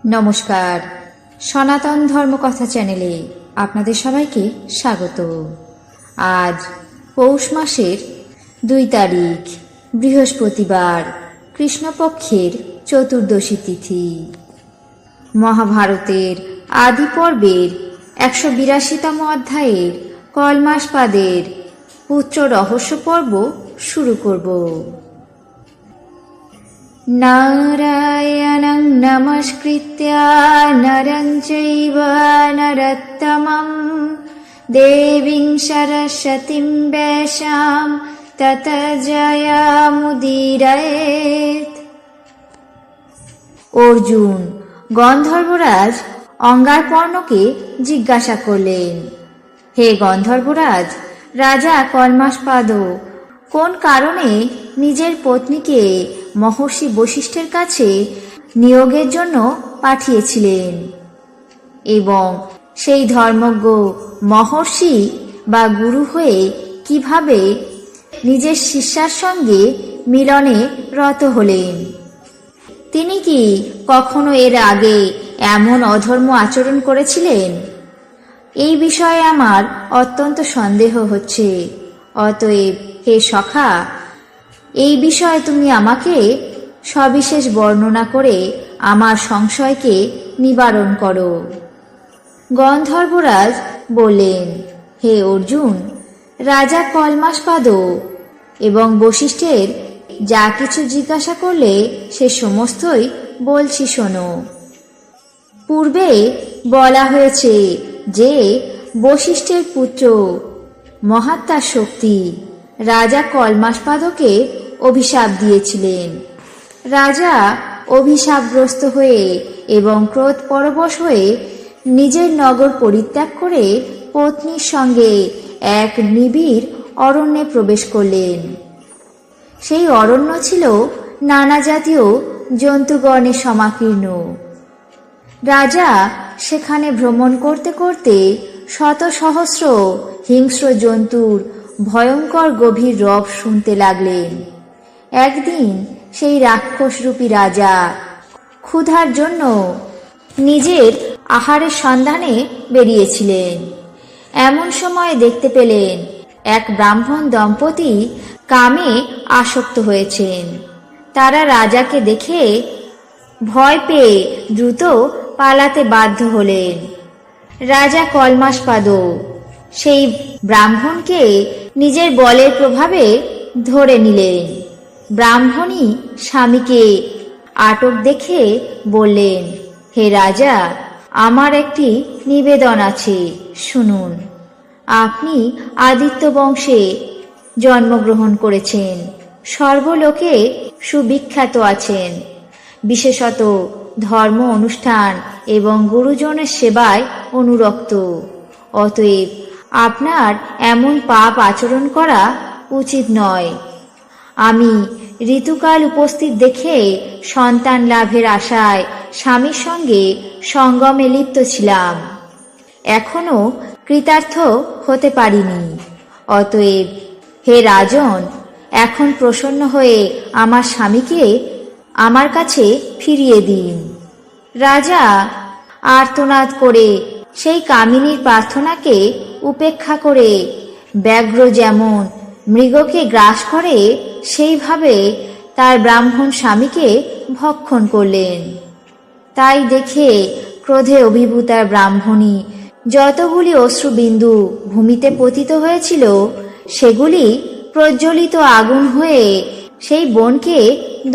নমস্কার, সনাতন ধর্মকথা চ্যানেলে আপনাদের সবাইকে স্বাগত। আজ পৌষ মাসের ২ তারিখ বৃহস্পতিবার, কৃষ্ণপক্ষের চতুর্দশী তিথি। মহাভারতের আদি পর্বের ১৮২তম অধ্যায়ের কলমাসপাদের পুত্র রহস্য পর্ব শুরু করব। নারায়ণং নমস্কৃত্য নরং চৈব নরোত্তমং দেবীং সরস্বতীং ব্যাসাম তত জয়মুদীরয়েৎ। অর্জুন গন্ধর্বরাজ অঙ্গারপর্ণকে জিজ্ঞাসা করলেন, হে গন্ধর্বরাজ, রাজা কলমাসপাদ কোন কারণে নিজের পত্নীকে মহর্ষি বশিষ্ঠের কাছে নিয়োগের জন্য পাঠিয়েছিলেন, এবং সেই ধর্মজ্ঞ মহর্ষি বা গুরু হয়ে কিভাবে নিজের শিষ্যার সঙ্গে মিলনে রত হলেন? তিনি কি কখনো এর আগে এমন অধর্ম আচরণ করেছিলেন? এই বিষয়ে আমার অত্যন্ত সন্দেহ হচ্ছে। অতএব হে সখা, এই বিষয়ে তুমি আমাকে সবিশেষ বর্ণনা করে আমার সংশয়কে নিবারণ করো। গন্ধর্বরাজ বললেন, হে অর্জুন, রাজা কলমাসপাদ এবং বশিষ্ঠের যা কিছু জিজ্ঞাসা করলে সে সমস্তই বলছি শোনো। পূর্বে বলা হয়েছে যে বশিষ্ঠের পুত্র মহাত্মা শক্তি রাজা কলমাসপাদকে অভিশাপ দিয়েছিলেন। রাজা অভিশাপগ্রস্ত হয়ে এবং ক্রোধ পরবশ হয়ে নিজের নগর পরিত্যাগ করে পত্নীর সঙ্গে এক নিবিড় অরণ্যে প্রবেশ করলেন। সেই অরণ্য ছিল নানা জাতীয় জন্তুগণে সমাকীর্ণ। রাজা সেখানে ভ্রমণ করতে করতে শত সহস্র হিংস্র জন্তুর ভয়ঙ্কর গভীর রব শুনতে লাগলেন। একদিন সেই রাক্ষসরূপী রাজা ক্ষুধার জন্য নিজের আহারের সন্ধানে বেরিয়েছিলেন। এমন সময় দেখতে পেলেন এক ব্রাহ্মণ দম্পতি কামে আসক্ত হয়েছেন। তারা রাজাকে দেখে ভয় পেয়ে দ্রুত পালাতে বাধ্য হলেন। রাজা কলমাসপাদ সেই ব্রাহ্মণকে নিজের বলের প্রভাবে ধরে নিলেন। ব্রাহ্মণী স্বামীকে আটক দেখে বললেন, হে রাজা, আমার একটি নিবেদন আছে, শুনুন। আপনি আদিত্য বংশে জন্মগ্রহণ করেছেন, সর্বলোকে সুবিখ্যাত আছেন, বিশেষত ধর্ম অনুষ্ঠান এবং গুরুজনের সেবায় অনুরক্ত। অতএব আপনার এমন পাপ আচরণ করা উচিত নয়। আমি ঋতুকাল উপস্থিত দেখে সন্তান লাভের আশায় স্বামীর সঙ্গে সঙ্গমে লিপ্ত ছিলাম, এখনো কৃতার্থ হতে পারিনি। অতএব হে রাজন, এখন প্রসন্ন হয়ে আমার স্বামীকে আমার কাছে ফিরিয়ে দিন। রাজা আর্তনাদ করে সেই কামিনীর প্রার্থনাকে উপেক্ষা করে ব্যাঘ্র যেমন মৃগকে গ্রাস করে সেইভাবে তার ব্রাহ্মণ স্বামীকে ভক্ষণ করলেন। তাই দেখে ক্রোধে অভিভূতা ব্রাহ্মণী যতগুলি অশ্রুবিন্দু ভূমিতে পতিত হয়েছিল সেগুলি প্রজ্বলিত আগুন হয়ে সেই বনকে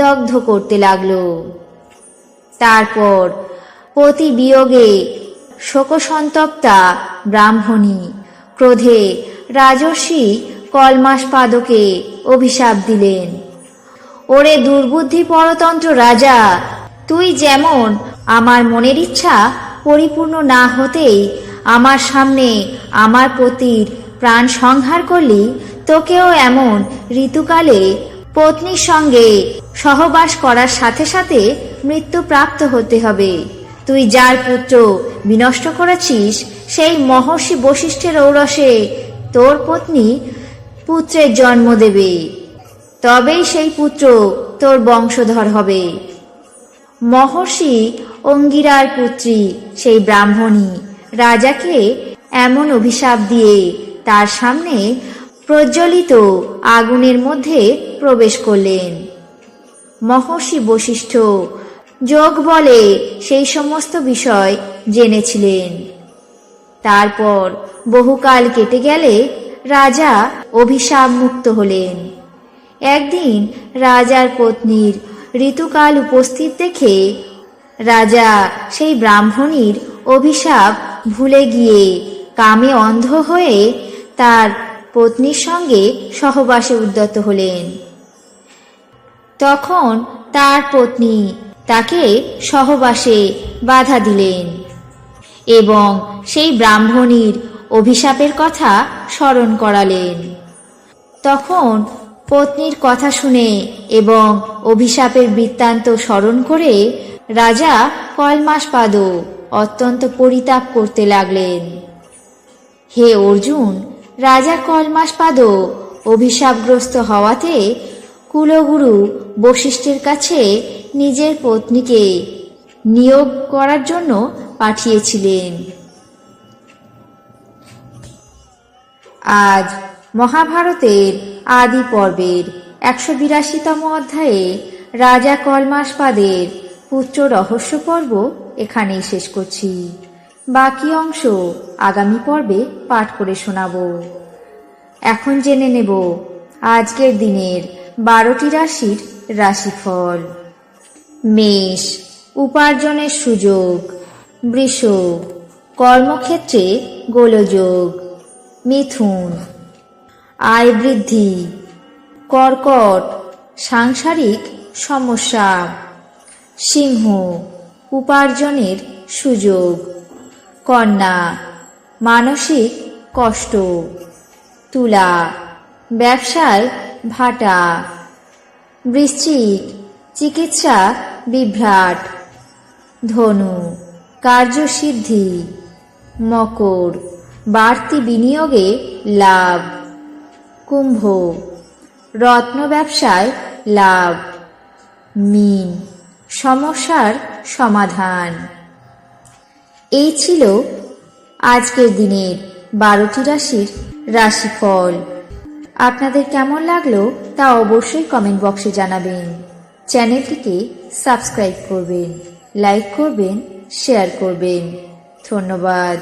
দগ্ধ করতে লাগল। তারপর পতি বিয়োগে শোকসন্তপ্তা ব্রাহ্মণী ক্রোধে রাজর্ষি কলমাসপাদকে অভিশাপ দিলেন, ওরে দুর্বুদ্ধি পরতন্ত্র রাজা, তুই যেমন আমার মনের ইচ্ছা পরিপূর্ণ না হতেই আমার সামনে আমার পতির প্রাণ সংহার করলি, তোকেও এমন ঋতুকালে পত্নীর সঙ্গে সহবাস করার সাথে সাথে মৃত্যু প্রাপ্ত হতে হবে। তুই যার পুত্র বিনষ্ট করেছিস সেই মহর্ষি বশিষ্ঠের ঔরসে তোর পত্নী পুত্রের জন্ম দেবে, তবেই সেই পুত্র তোর বংশধর হবে। মহর্ষি অঙ্গিরার পুত্রী সেই ব্রাহ্মণী রাজাকে এমন অভিশাপ দিয়ে তার সামনে প্রজ্বলিত আগুনের মধ্যে প্রবেশ করলেন। মহর্ষি বশিষ্ঠ যোগ বলে সেই সমস্ত বিষয় জেনেছিলেন। তারপর বহুকাল কেটে গেলে রাজা অভিশাপ মুক্ত হলেন। একদিন রাজার পত্নীর ঋতুকাল উপস্থিত দেখে রাজা সেই ব্রাহ্মণীর অভিশাপ ভুলে গিয়ে কামে অন্ধ হয়ে তার পত্নীর সঙ্গে সহবাসে উদ্যত হলেন। তখন তার পত্নী তাকে সহবাসে বাধা দিলেন এবং সেই ব্রাহ্মণীর অভিশাপের কথা স্মরণ করালেন। তখন পত্নীর কথা শুনে এবং অভিশাপের বৃত্তান্ত স্মরণ করে রাজা কলমাসপাদ অত্যন্ত পরিতাপ করতে লাগলেন। হে অর্জুন, রাজা কলমাসপাদ অভিশাপগ্রস্ত হওয়াতে কুলগুরু বশিষ্ঠের কাছে নিজের পত্নীকে নিয়োগ করার জন্য পাঠিয়েছিলেন। আজ মহাভারতের আদি পর্বের 182তম অধ্যায়ে রাজা কলমাসপাদের পুত্র রহস্য পর্ব এখানেই শেষ করছি। বাকি অংশ আগামী পর্বে পাঠ করে শোনাব। এখন জেনে নেব আজকের দিনের 12টি রাশির রাশিফল। মেষ, উপার্জনের সুযোগ। বৃষ, কর্মক্ষেত্রে গোলযোগ। মিথুন, আয় বৃদ্ধি। কর্কট, সাংসারিক সমস্যা। সিংহ, উপার্জনের সুযোগ। কন্যা, মানসিক কষ্ট। তুলা, ব্যবসায় ভাটা। বৃশ্চিক, চিকিৎসা বিভ্রাট। ধনু, কার্যসিদ্ধি। মকর, বাড়তি বিনিয়োগে লাভ। কুম্ভ, রত্ন ব্যবসায় লাভ। মীন, সমস্যার সমাধান। এই ছিল আজকের দিনের 12টি রাশির রাশিফল। আপনাদের কেমন লাগলো তা অবশ্যই কমেন্ট বক্সে জানাবেন। চ্যানেলটিকে সাবস্ক্রাইব করবেন, লাইক করবেন, শেয়ার করবেন। ধন্যবাদ।